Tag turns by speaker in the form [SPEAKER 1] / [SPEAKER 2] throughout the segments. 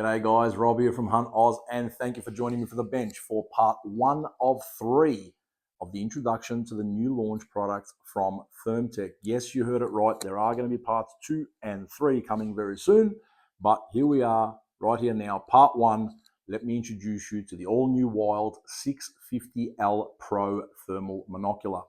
[SPEAKER 1] G'day guys, Rob here from Hunt Oz, and thank you for joining me for the bench for part 1 of 3 of the introduction to the new launch products from ThermTec. Yes, you heard it right. There are going to be parts 2 and 3 coming very soon, but here we are, right here now, part 1. Let me introduce you to the all-new Wild 650L Pro Thermal Monocular.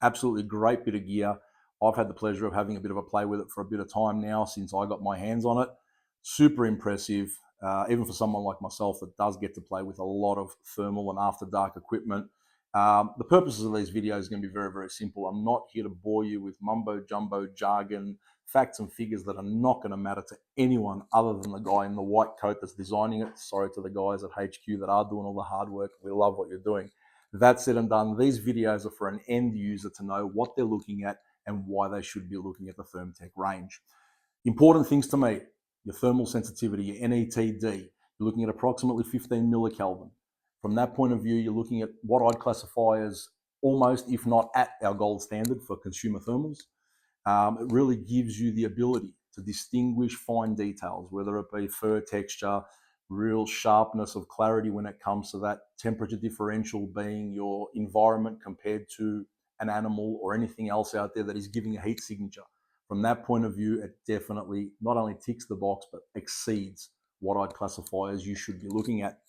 [SPEAKER 1] Absolutely great bit of gear. I've had the pleasure of having a bit of a play with it for a bit of time now since I got my hands on it. Super impressive. Even for someone like myself that does get to play with a lot of thermal and after dark equipment. The purposes of these videos are going to be very, very simple. I'm not here to bore you with mumbo jumbo jargon, facts and figures that are not going to matter to anyone other than the guy in the white coat that's designing it. Sorry to the guys at HQ that are doing all the hard work. We love what you're doing. That said and done, these videos are for an end user to know what they're looking at and why they should be looking at the ThermTec range. Important things to me: your thermal sensitivity, your NETD, you're looking at approximately 15 millikelvin. From that point of view, you're looking at what I'd classify as almost, if not at our gold standard for consumer thermals. It really gives you the ability to distinguish fine details, whether it be fur texture, real sharpness of clarity when it comes to that temperature differential being your environment compared to an animal or anything else out there that is giving a heat signature. From that point of view, it definitely not only ticks the box, but exceeds what I'd classify as you should be looking at.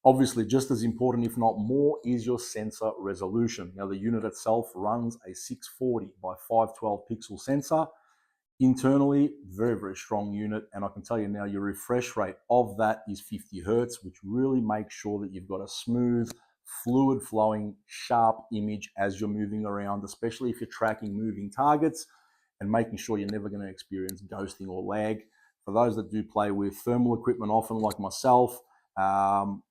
[SPEAKER 1] Obviously, just as important, if not more, is your sensor resolution. Now, the unit itself runs a 640 by 512 pixel sensor. Internally, very, very strong unit. And I can tell you now, your refresh rate of that is 50 Hertz, which really makes sure that you've got a smooth, fluid flowing, sharp image as you're moving around, especially if you're tracking moving targets, and making sure you're never going to experience ghosting or lag. For those that do play with thermal equipment often, like myself,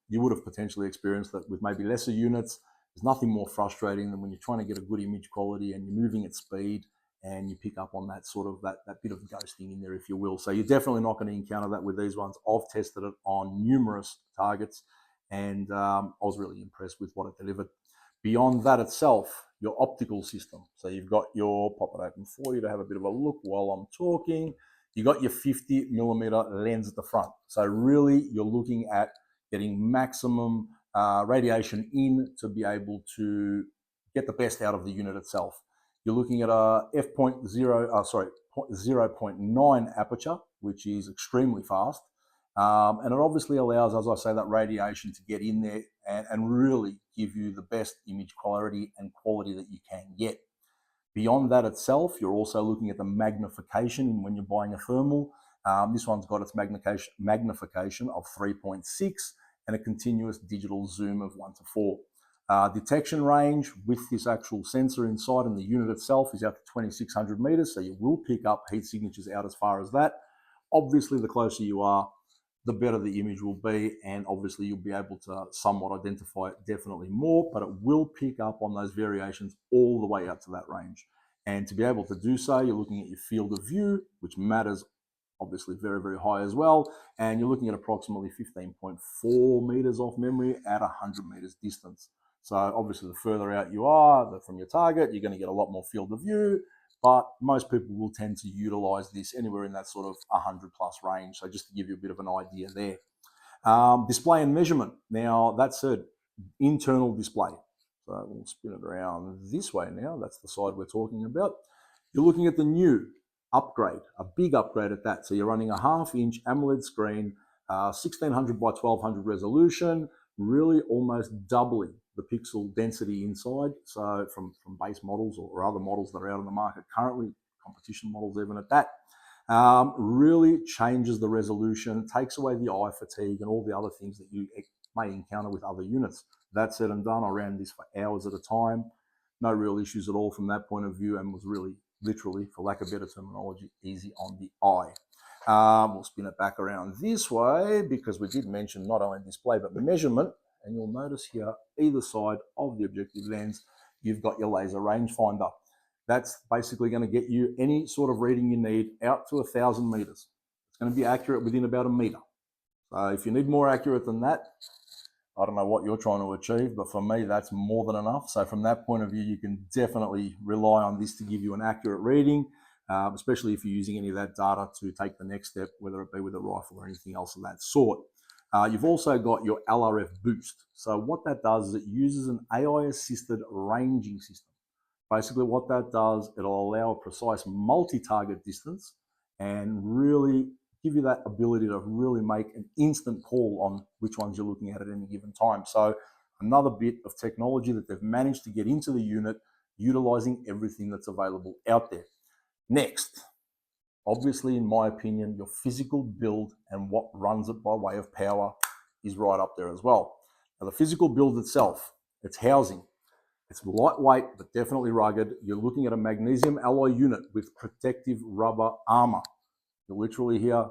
[SPEAKER 1] you would have potentially experienced that with maybe lesser units. There's nothing more frustrating than when you're trying to get a good image quality and you're moving at speed and you pick up on that sort of that bit of ghosting in there, if you will. So you're definitely not going to encounter that with these ones. I've tested it on numerous targets, and I was really impressed with what it delivered. Beyond that itself, your optical system. So you've got your, pop it open for you to have a bit of a look while I'm talking. You got your 50 millimeter lens at the front. So really you're looking at getting maximum radiation in to be able to get the best out of the unit itself. You're looking at a f.0.9 aperture, which is extremely fast. And it obviously allows, as I say, that radiation to get in there and really give you the best image quality and quality that you can get. Beyond that itself, you're also looking at the magnification when you're buying a thermal. This one's got its magnification of 3.6 and a continuous digital zoom of 1 to 4. Detection range with this actual sensor inside and the unit itself is out to 2,600 meters, so you will pick up heat signatures out as far as that. Obviously, the closer you are, the better the image will be, and obviously you'll be able to somewhat identify it definitely more, but it will pick up on those variations all the way out to that range. And to be able to do so, you're looking at your field of view, which matters obviously very, very high as well, and you're looking at approximately 15.4 meters off memory at 100 meters distance. So obviously the further out you are from your target, you're going to get a lot more field of view, but most people will tend to utilize this anywhere in that sort of 100 plus range. So just to give you a bit of an idea there. Display and measurement. Now, that said, internal display. So we'll spin it around this way now. That's the side we're talking about. You're looking at the new upgrade, a big upgrade at that. So you're running a 1/2 inch AMOLED screen, 1600 by 1200 resolution, really almost doubling the pixel density inside. So from base models or other models that are out on the market currently, competition models even at that, really changes the resolution, takes away the eye fatigue and all the other things that you may encounter with other units. That said and done, I ran this for hours at a time. No real issues at all from that point of view, and was really, literally, for lack of better terminology, easy on the eye. We'll spin it back around this way because we did mention not only display but measurement. And you'll notice here, either side of the objective lens, you've got your laser rangefinder. That's basically going to get you any sort of reading you need out to 1,000 meters. It's going to be accurate within about a meter. So if you need more accurate than that, I don't know what you're trying to achieve, but for me, that's more than enough. So from that point of view, you can definitely rely on this to give you an accurate reading. especially if you're using any of that data to take the next step, whether it be with a rifle or anything else of that sort. You've also got your LRF boost. So what that does is it uses an AI-assisted ranging system. Basically what that does, it'll allow a precise multi-target distance and really give you that ability to really make an instant call on which ones you're looking at any given time. So another bit of technology that they've managed to get into the unit, utilizing everything that's available out there. Next, obviously, in my opinion, your physical build and what runs it by way of power is right up there as well. Now, the physical build itself, its housing, it's lightweight, but definitely rugged. You're looking at a magnesium alloy unit with protective rubber armor. You're literally here,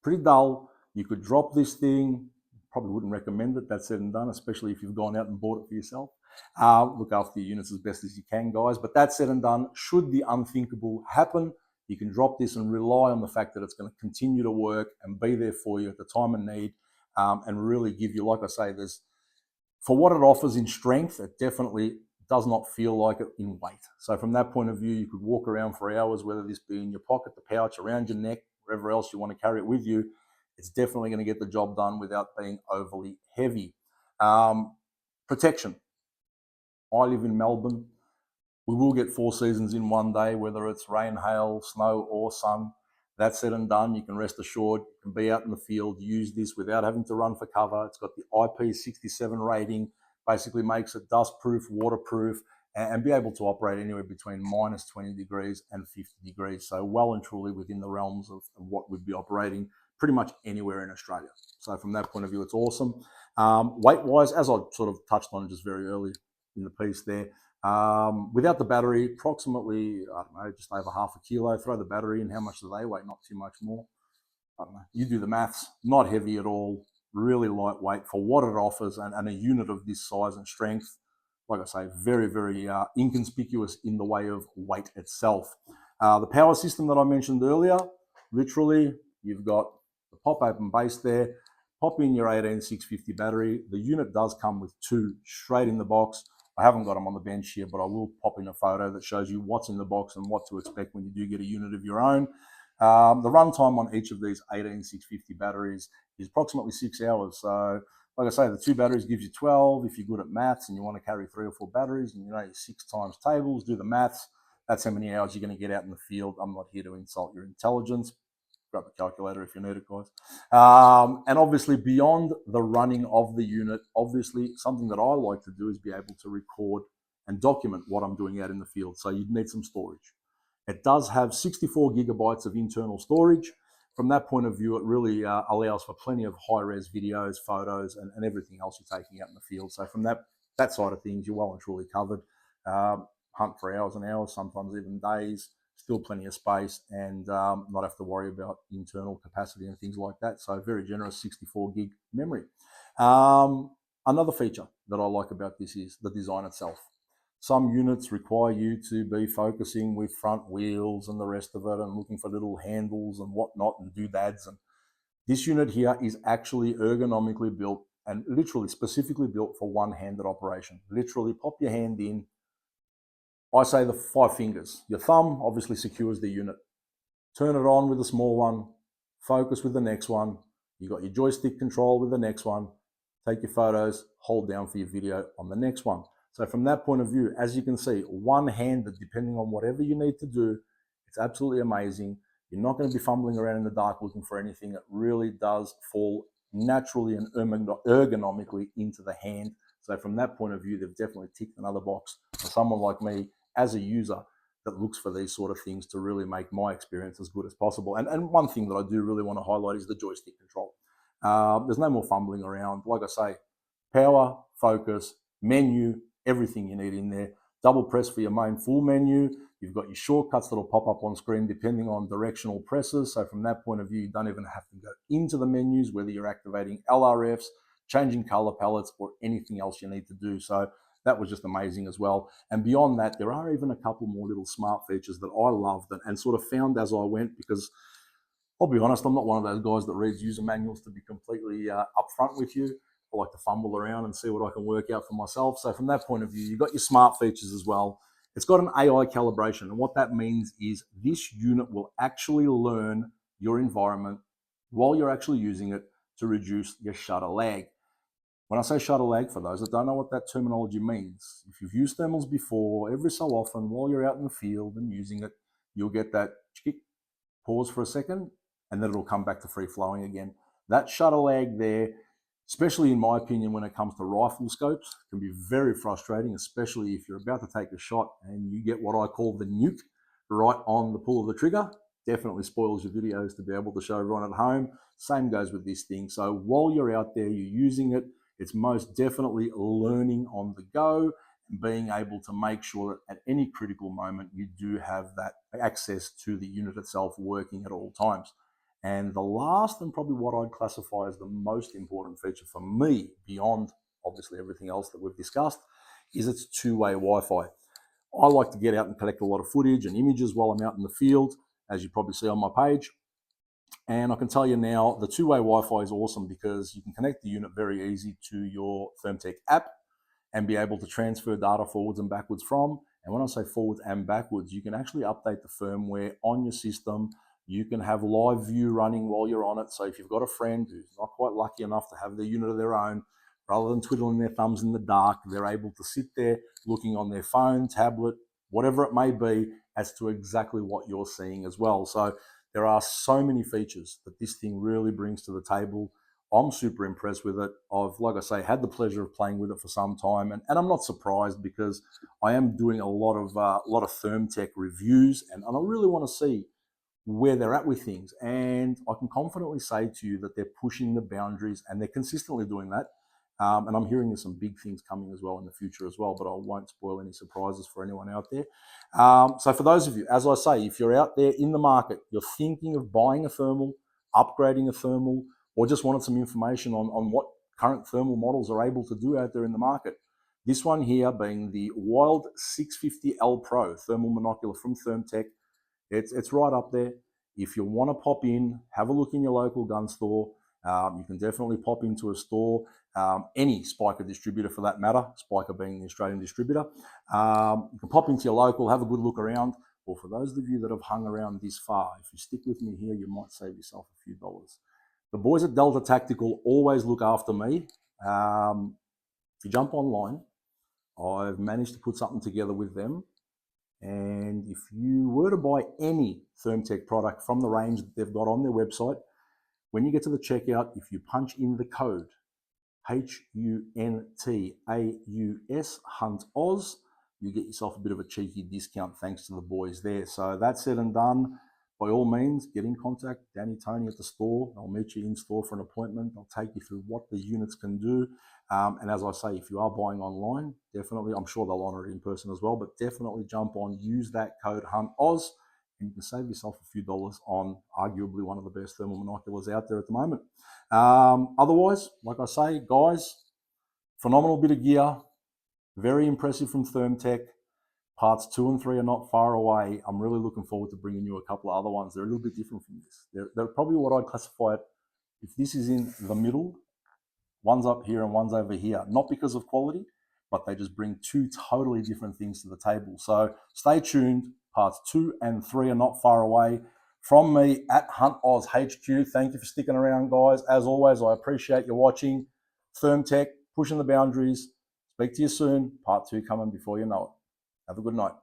[SPEAKER 1] pretty dull. You could drop this thing. Probably wouldn't recommend it, that said and done, especially if you've gone out and bought it for yourself. Look after your units as best as you can, guys. But that said and done, should the unthinkable happen, you can drop this and rely on the fact that it's going to continue to work and be there for you at the time of need, and really give you, like I say, for what it offers in strength, it definitely does not feel like it in weight. So from that point of view, you could walk around for hours, whether this be in your pocket, the pouch, around your neck, wherever else you want to carry it with you. It's definitely going to get the job done without being overly heavy. Protection. I live in Melbourne. We will get 4 seasons in one day, whether it's rain, hail, snow, or sun. That said and done, you can rest assured you can be out in the field, use this without having to run for cover. It's got the IP67 rating, basically makes it dust-proof, waterproof, and be able to operate anywhere between minus 20 degrees and 50 degrees. So well and truly within the realms of what we'd be operating pretty much anywhere in Australia. So from that point of view, it's awesome. Weight-wise, as I sort of touched on just very early in the piece there, without the battery, approximately, I don't know, just over half a kilo. Throw the battery in, how much do they weigh? Not too much more. I don't know. You do the maths. Not heavy at all. Really lightweight for what it offers, and a unit of this size and strength. Like I say, very, very inconspicuous in the way of weight itself. The power system that I mentioned earlier, literally, you've got the pop open base there. Pop in your 18650 battery. The unit does come with 2 straight in the box. I haven't got them on the bench here, but I will pop in a photo that shows you what's in the box and what to expect when you do get a unit of your own. The runtime on each of these 18650 batteries is approximately 6 hours. So, like I say, the 2 batteries gives you 12. If you're good at maths and you want to carry 3 or 4 batteries and you know your 6 times tables, do the maths. That's how many hours you're going to get out in the field. I'm not here to insult your intelligence. Grab a calculator if you need it, guys. And obviously, beyond the running of the unit, obviously, something that I like to do is be able to record and document what I'm doing out in the field. So you'd need some storage. It does have 64 gigabytes of internal storage. From that point of view, it really allows for plenty of high-res videos, photos, and everything else you're taking out in the field. So from that side of things, you're well and truly covered. Hunt for hours and hours, sometimes even days. Still plenty of space, and not have to worry about internal capacity and things like that. So very generous 64 gig memory. Another feature that I like about this is the design itself. Some units require you to be focusing with front wheels and the rest of it and looking for little handles and whatnot and doodads. And this unit here is actually ergonomically built and literally specifically built for one-handed operation. Literally pop your hand in. I say the 5 fingers. Your thumb obviously secures the unit. Turn it on with the small one. Focus with the next one. You got your joystick control with the next one. Take your photos. Hold down for your video on the next one. So from that point of view, as you can see, one-handed, depending on whatever you need to do, it's absolutely amazing. You're not going to be fumbling around in the dark looking for anything. It really does fall naturally and ergonomically into the hand. So from that point of view, they've definitely ticked another box for someone like me as a user that looks for these sort of things to really make my experience as good as possible. And one thing that I do really want to highlight is the joystick control. There's no more fumbling around. Like I say, power, focus, menu, everything you need in there. Double press for your main full menu. You've got your shortcuts that'll pop up on screen depending on directional presses. So from that point of view, you don't even have to go into the menus, whether you're activating LRFs, changing color palettes, or anything else you need to do. So that was just amazing as well. And beyond that, there are even a couple more little smart features that I loved and sort of found as I went, because I'll be honest, I'm not one of those guys that reads user manuals to be completely upfront with you. I like to fumble around and see what I can work out for myself. So from that point of view, you've got your smart features as well. It's got an AI calibration, and what that means is this unit will actually learn your environment while you're actually using it to reduce your shutter lag. When I say shutter lag, for those that don't know what that terminology means, if you've used thermals before, every so often while you're out in the field and using it, you'll get that pause for a second, and then it'll come back to free flowing again. That shutter lag there, especially in my opinion, when it comes to rifle scopes, can be very frustrating, especially if you're about to take a shot and you get what I call the nuke right on the pull of the trigger. Definitely spoils your videos to be able to show everyone at home. Same goes with this thing. So while you're out there, you're using it, it's most definitely learning on the go and being able to make sure that at any critical moment, you do have that access to the unit itself working at all times. And the last, and probably what I'd classify as the most important feature for me, beyond obviously everything else that we've discussed, is its two-way Wi-Fi. I like to get out and collect a lot of footage and images while I'm out in the field, as you probably see on my page. And I can tell you now, the two-way Wi-Fi is awesome because you can connect the unit very easy to your ThermTec app and be able to transfer data forwards and backwards from. And when I say forwards and backwards, you can actually update the firmware on your system. You can have live view running while you're on it. So if you've got a friend who's not quite lucky enough to have their unit of their own, rather than twiddling their thumbs in the dark, they're able to sit there looking on their phone, tablet, whatever it may be, as to exactly what you're seeing as well. So there are so many features that this thing really brings to the table. I'm super impressed with it. I've, like I say, had the pleasure of playing with it for some time, and I'm not surprised because I am doing a lot of ThermTec reviews, and I really want to see where they're at with things. And I can confidently say to you that they're pushing the boundaries, and they're consistently doing that. And I'm hearing there's some big things coming as well in the future as well, but I won't spoil any surprises for anyone out there. So for those of you, as I say, if you're out there in the market, you're thinking of buying a thermal, upgrading a thermal, or just wanted some information on what current thermal models are able to do out there in the market, this one here being the Wild 650L Pro thermal monocular from ThermTec, it's right up there. If you want to pop in, have a look in your local gun store. You can definitely pop into a store, any Spiker distributor for that matter, Spiker being the Australian distributor. You can pop into your local, have a good look around. Or for those of you that have hung around this far, if you stick with me here, you might save yourself a few dollars. The boys at Delta Tactical always look after me. If you jump online, I've managed to put something together with them. And if you were to buy any ThermTec product from the range that they've got on their website, when you get to the checkout, if you punch in the code HUNTAUS, HUNTOZ, you get yourself a bit of a cheeky discount thanks to the boys there. So that's said and done. By all means, get in contact, Danny, Tony at the store. They'll meet you in store for an appointment. They'll take you through what the units can do. And as I say, if you are buying online, definitely, I'm sure they'll honor it in person as well, but definitely jump on, use that code HUNTOZ, and you can save yourself a few dollars on arguably one of the best thermal monoculars out there at the moment. Otherwise, like I say, guys, phenomenal bit of gear, very impressive from ThermTec. Parts 2 and 3 are not far away. I'm really looking forward to bringing you a couple of other ones. They're a little bit different from this. They're probably what I'd classify it, if this is in the middle, one's up here and one's over here. Not because of quality, but they just bring two totally different things to the table. So stay tuned. Parts 2 and 3 are not far away. From me at HuntOz HQ, thank you for sticking around, guys. As always, I appreciate you watching. ThermTec, pushing the boundaries. Speak to you soon. Part 2 coming before you know it. Have a good night.